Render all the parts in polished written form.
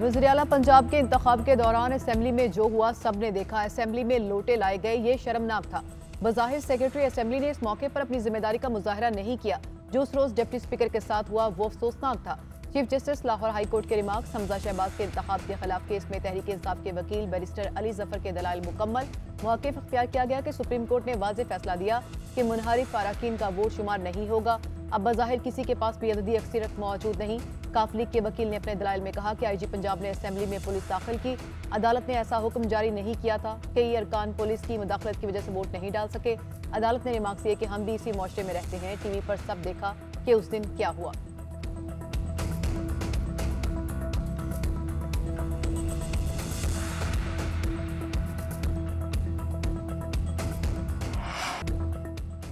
वज़ीर-ए-आला पंजाब के इंतखाब के दौरान असेंबली में जो हुआ सबने देखा। असेंबली में लोटे लाए गए, ये शर्मनाक था। बज़ाहिर सेक्रेटरी असेंबली ने इस मौके पर अपनी जिम्मेदारी का मुजाहरा नहीं किया। जो उस रोज डिप्टी स्पीकर के साथ हुआ वो अफसोसनाक था। Chief justice Lahore high court के रिमार्क्स, हमजा शहबाज के इंतखाब के खिलाफ केस में तहरीक इंसाफ के वकील बैरिस्टर अली जफर के दलाइल मुकम्मल। मौक़िफ़ इख्तियार किया गया कि सुप्रीम कोर्ट ने वाज़ेह फैसला दिया कि मुनहरिफ अरकान का वोट शुमार नहीं होगा। अब बज़ाहिर किसी के पास भी अददी अक्सरियत मौजूद नहीं। काफ लीग के वकील ने अपने दलाइल में कहा कि IG पंजाब ने असेंबली में पुलिस दाखिल की। अदालत ने ऐसा हुक्म जारी नहीं किया था। कई अरकान पुलिस की मुदाखलत की वजह से वोट नहीं डाल सके। अदालत ने रिमार्क्स दिए कि हम भी इसी मुआशरे में रहते हैं। TV पर सब देखा कि उस दिन क्या हुआ।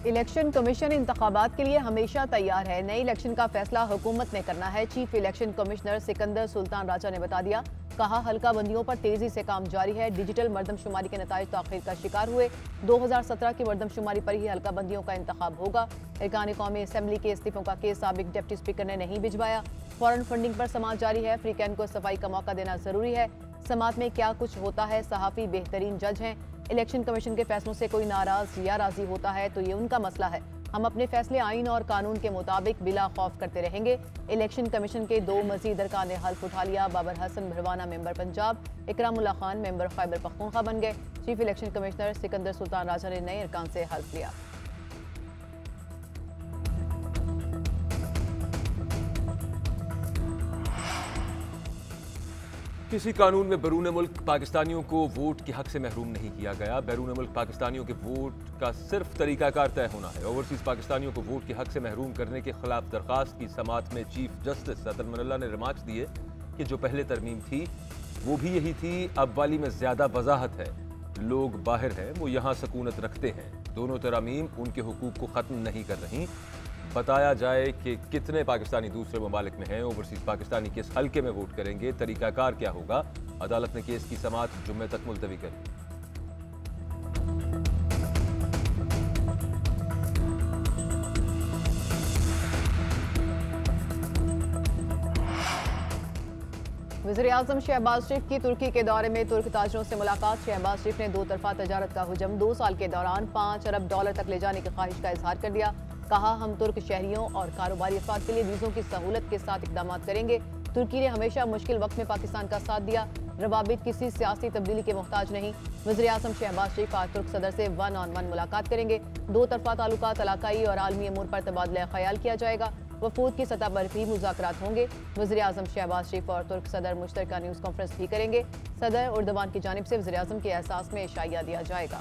इलेक्शन कमीशन इंतखाबात के लिए हमेशा तैयार है। नए इलेक्शन का फैसला हुकूमत ने करना है। Chief election commissioner Sikandar Sultan Raja ने बता दिया। कहा, हल्का बंदियों पर तेजी से काम जारी है। डिजिटल मरदमशुमारी के नताइज ताखीर का शिकार हुए। 2017 की मरदमशुमारी पर ही हल्का बंदियों का इंतखाब होगा। अरकान कौमी असेंबली के इस्तीफों का केस साबिक डिप्टी स्पीकर ने नहीं भिजवाया। फॉरेन फंडिंग पर समात जारी है। फ्री कैन को सफाई का मौका देना जरूरी है। समात में क्या कुछ होता है, सहाफ़ी बेहतरीन जज हैं। इलेक्शन कमीशन के फैसलों से कोई नाराज या राजी होता है तो ये उनका मसला है। हम अपने फैसले आईन और कानून के मुताबिक बिला खौफ करते रहेंगे। इलेक्शन कमीशन के 2 मजीद अरकान ने हल्फ उठा लिया। बाबर हसन भरवाना मेंबर पंजाब, इकरामुल्लाह खान मेंबर खैबर पख्तूनख्वा बन गए। Chief election commissioner Sikandar Sultan Raja ने नए अरकान से हल्फ लिया। किसी कानून में बैरून मुल्क पाकिस्तानियों को वोट के हक से महरूम नहीं किया गया। बैरून मुल्क पाकिस्तानियों के वोट का सिर्फ तरीकाकार तय होना है। ओवरसीज पाकिस्तानियों को वोट के हक से महरूम करने के खिलाफ दरखास्त की समात में चीफ जस्टिस सदर मनल्ला ने रिमार्क्स दिए कि जो पहले तरमीम थी वो भी यही थी। अब वाली में ज्यादा वजाहत है। लोग बाहर हैं, वो यहाँ सकूनत रखते हैं। दोनों तरमीम उनके हुकूक को खत्म नहीं कर रही। बताया जाए कि कितने पाकिस्तानी दूसरे ममालिक में हैं। ओवरसीज पाकिस्तानी किस हल्के में वोट करेंगे, तरीकाकार क्या होगा। अदालत ने केस की समात जुम्मे तक मुलतवी कर दी। वज़ीर-ए-आज़म शहबाज शरीफ की तुर्की के दौरे में तुर्क ताजरों से मुलाकात। शहबाज शरीफ ने 2 तरफा तजारत का हुजम 2 साल के दौरान $5 अरब तक ले जाने की ख्वाहिश का इजहार कर दिया। कहा, हम तुर्क शहरियों और कारोबारी अफराद के लिए वीज़ों की सहूलत के साथ इकदाम करेंगे। तुर्की ने हमेशा मुश्किल वक्त में पाकिस्तान का साथ दिया। रवाबित किसी सियासी तब्दीली के मोहताज नहीं। वज़ीर-ए-आज़म शहबाज शरीफ आज तुर्क सदर से 1-on-1 मुलाकात करेंगे। 2 तरफा ताल्लुकात, इलाकाई और आलमी अमूर पर तबादला ख्याल किया जाएगा। वफूद की सतह पर भी मुज़ाकरात होंगे। वज़ीर-ए-आज़म शहबाज शरीफ और तुर्क सदर मुश्तरका न्यूज़ कॉन्फ्रेंस भी करेंगे। सदर उर्दवान की जानिब से वज़ीर-ए-आज़म के एहसास में इशाइया दिया जाएगा।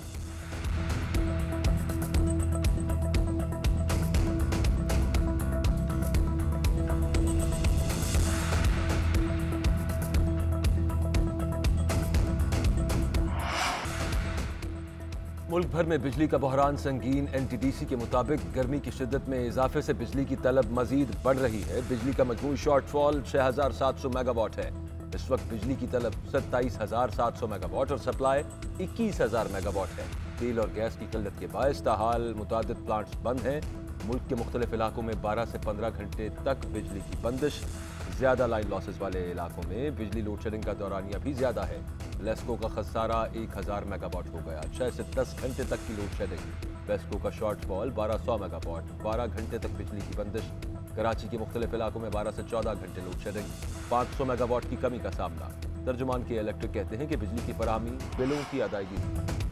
मुल्क भर में बिजली का बहरान संगीन। NTDC के मुताबिक गर्मी की शिद्दत में इजाफे से बिजली की तलब मजीद बढ़ रही है। बिजली का मजमूई शॉर्टफॉल 6700 मेगावाट है। इस वक्त बिजली की तलब 27700 मेगावाट और सप्लाई 21000 मेगावाट है। तेल और गैस की किल्लत के बायस ताहाल मुतादिद प्लांट्स बंद हैं। मुल्क के मुख्तलिफ इलाकों में 12 से 15 घंटे तक बिजली की बंदिश। ज्यादा लाइन लॉसेस वाले इलाकों में बिजली लोड शेडिंग का दौरानिया भी ज्यादा है। लेस्को का खसारा 1000 मेगावाट हो गया। 6 से 10 घंटे तक की लोड शेडिंग। वेस्को का शॉर्टफॉल 1200 मेगावाट, 12 घंटे तक बिजली की बंदिश। कराची के मुख्तलिफ इलाकों में 12 से 14 घंटे लोड शेडिंग, 500 मेगावाट की कमी का सामना। तर्जुमान के इलेक्ट्रिक कहते हैं कि बिजली की फराहमी बिलों की अदायगी।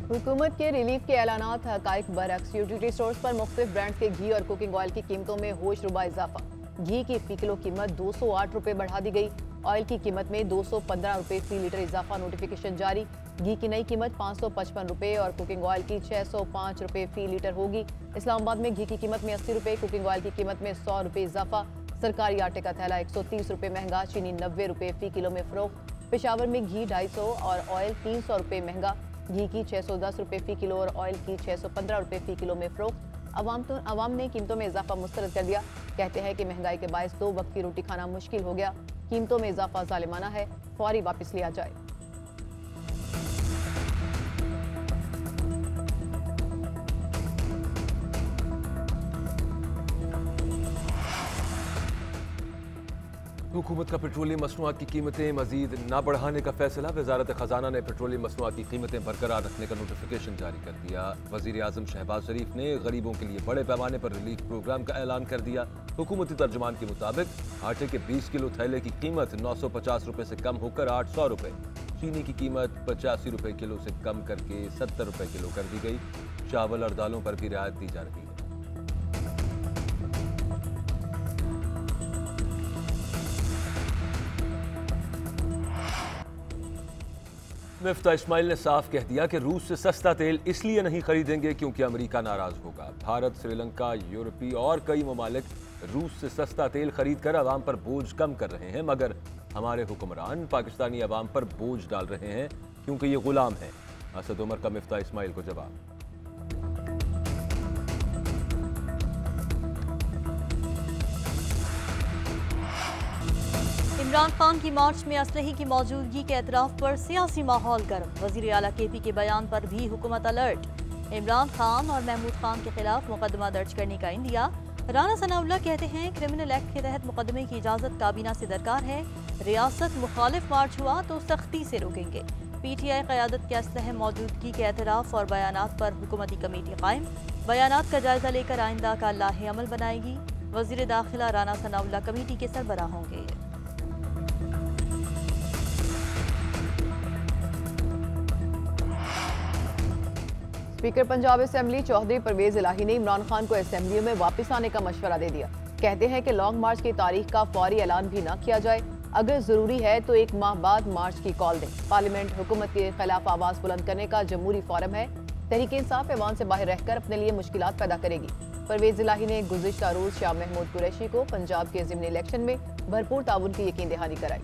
हुकूमत के रिलीफ के ऐलानात हकाइक बरक्स। यूटिलिटी स्टोर्स पर मुख्तलिफ ब्रांड्स के घी और कुकिंग ऑयल की कीमतों में होश रुबा इजाफा। घी की फी किलो कीमत 208 रुपये बढ़ा दी गई। ऑयल की कीमत में 215 रुपये फी लीटर इजाफा। नोटिफिकेशन जारी। घी की नई कीमत 555 रुपये और कुकिंग ऑयल की 605 रुपये फी लीटर होगी। इस्लामाबाद में घी की कीमत में 80 रुपये, कुकिंग ऑयल की कीमत में 100 रुपये इजाफा। सरकारी आटे का थैला 130 रुपये महंगा। चीनी 90 रुपये फी किलो में फरोख्त। पेशावर में घी 250 और ऑयल 300 रुपये महंगा। घी की 610 रुपये फी किलो और ऑयल की 615 रुपये फी किलो में फरोख्त। अवाम ने कीमतों में इजाफा मुस्तरद कर दिया। कहते हैं कि महंगाई के बायस 2 वक्त की रोटी खाना मुश्किल हो गया। कीमतों में इजाफा जालिमाना है, फौरी वापस लिया जाए। हुकूमत का पेट्रोलियम मसनूआत की कीमतें मजीद न बढ़ाने का फैसला। वजारत खजाना ने पेट्रोलियम मसनूआत की कीमतें बरकरार रखने का नोटिफिकेशन जारी कर दिया। वजीर आजम शहबाज शरीफ ने गरीबों के लिए बड़े पैमाने पर रिलीफ प्रोग्राम का ऐलान कर दिया। हुकूमती तर्जुमान के मुताबिक आटे के 20 किलो थैले की कीमत 950 रुपये से कम होकर 800 रुपये, चीनी की कीमत 85 रुपये किलो से कम करके 70 रुपये किलो कर दी गई। चावल और दालों पर भी रियायत दी जा रही है। मिफ्ता इस्माइल ने साफ कह दिया कि रूस से सस्ता तेल इसलिए नहीं खरीदेंगे क्योंकि अमेरिका नाराज होगा। भारत, श्रीलंका, यूरोपीय और कई ममालिक रूस से सस्ता तेल खरीद कर अवाम पर बोझ कम कर रहे हैं, मगर हमारे हुक्मरान पाकिस्तानी अवाम पर बोझ डाल रहे हैं क्योंकि ये गुलाम हैं। असद उमर का मिफ्ता इस्माइल को जवाब। इमरान खान की मार्च में असलहे की मौजूदगी के एतराफ पर सियासी माहौल गर्म। वजीर आला KP के बयान पर भी हुकूमत अलर्ट। इमरान खान और महमूद खान के खिलाफ मुकदमा दर्ज करने का इंदिया। राना सनाउल्लाह कहते हैं क्रिमिनल एक्ट के तहत मुकदमे की इजाजत काबीना से दरकार है। रियासत मुखालिफ मार्च हुआ तो सख्ती से रोकेंगे। PTI क़यादत के असलहे मौजूदगी के एतराफ और बयानात पर हुकूमती कमेटी कायम। बयानात का जायजा लेकर आइंदा का लाहे अमल बनाएगी। वजीर दाखिला राना सनाउल्लाह कमेटी के सरबराह होंगे। स्पीकर पंजाब असेंबली चौधरी परवेज इलाही ने इमरान खान को असेंबलियों में वापस आने का मशवरा दे दिया। कहते हैं कि लॉन्ग मार्च की तारीख का फौरी ऐलान भी न किया जाए, अगर जरूरी है तो 1 माह बाद मार्च की कॉल दें। पार्लियामेंट हुकूमत के खिलाफ आवाज बुलंद करने का जमहूरी फोरम है। तहरीक इंसाफ ऐवान से बाहर रहकर अपने लिए मुश्किलात पैदा करेगी। परवेज इलाही ने गुज़िश्ता रोज शाह महमूद कुरैशी को पंजाब के ज़िमनी इलेक्शन में भरपूर ताउन की यकीन दहानी कराई।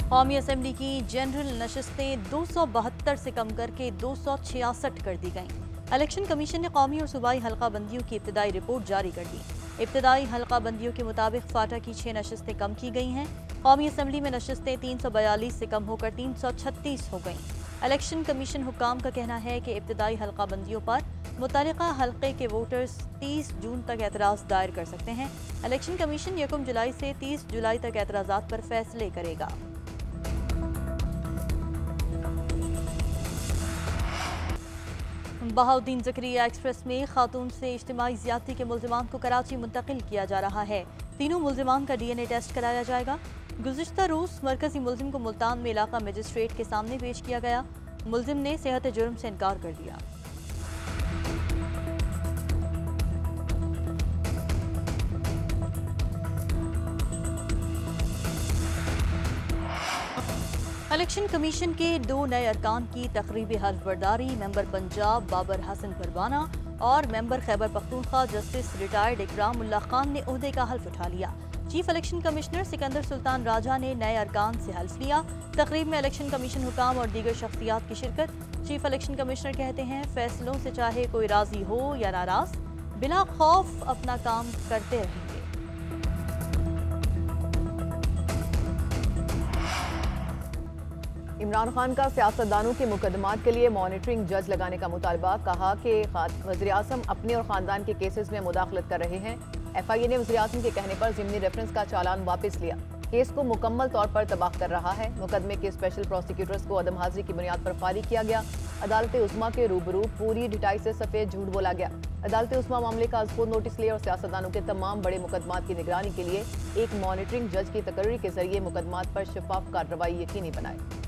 कौमी असेंबली की जनरल नशस्तें 272 से कम करके 266 कर दी गईं। इलेक्शन कमीशन ने कौमी और सूबाई हल्का बंदियों की इब्तदाई रिपोर्ट जारी कर दी। इब्तदाई हल्का बंदियों के मुताबिक फाटा की 6 नशस्तें कम की गई हैं। कौमी असेंबली में नशस्तें 342 से कम होकर 336 हो गईं। इलेक्शन कमीशन हुक्काम का कहना है कि इब्तदाई हल्का बंदियों पर मुतल्लिका हल्के के वोटर्स 30 जून तक एतराज़ दायर कर सकते हैं। इलेक्शन कमीशन 1 जुलाई से 30 जुलाई तक एतराज़ात पर फैसले करेगा। बहाउद्दीन ज़करिया एक्सप्रेस में खातून से इज्तिमाई ज़्यादती के मुल्ज़िमान को कराची मुंतकिल किया जा रहा है। तीनों मुल्ज़िमान का DNA टेस्ट कराया जाएगा। गुज़िश्ता रोज़ मरकज़ी मुल्ज़िम को मुल्तान में इलाका मजिस्ट्रेट के सामने पेश किया गया। मुल्ज़िम ने सेहत जुर्म से इनकार कर दिया। इलेक्शन कमीशन के 2 नए अरकान की तकरीबी हल्फ बर्दारी। मेंबर पंजाब बाबर हसन परवाना और member Khyber Pakhtunkhwa justice retired इकराम उल्लाह खान ने ओहदे का हल्फ उठा लिया। Chief election commissioner Sikandar Sultan Raja ने नए अरकान से हल्फ लिया। तकरीब में इलेक्शन कमीशन हुकाम और दीगर शख्सियात की शिरकत। चीफ इलेक्शन कमिश्नर कहते हैं फैसलों से चाहे कोई राजी हो या नाराज, बिला खौफ अपना काम करते रहेंगे। इमरान खान का सियासतदानों के मुकदमात के लिए मॉनिटरिंग जज लगाने का मुतालबा। कहा कि वज़ीर आज़म अपने और ख़ानदान के केसेस में मुदाखलत कर रहे हैं। FIA ने वज़ीर आज़म के कहने पर ज़िमनी रेफरेंस का चालान वापस लिया। केस को मुकम्मल तौर पर तबाह कर रहा है। मुकदमे के स्पेशल प्रोसिक्यूटर्स को अदम हाजिरी की बुनियाद पर फारिग किया गया। अदालत उस्मा के रूबरू पूरी ढिठाई से सफ़ेद झूठ बोला गया। अदालत उस्मा मामले का खुद नोटिस लिया और सियासतदानों के तमाम बड़े मुकदमात की निगरानी के लिए एक मॉनिटरिंग जज की तकर्री के जरिए मुकदमात पर शफाफ कार्रवाई यकीनी बनाए।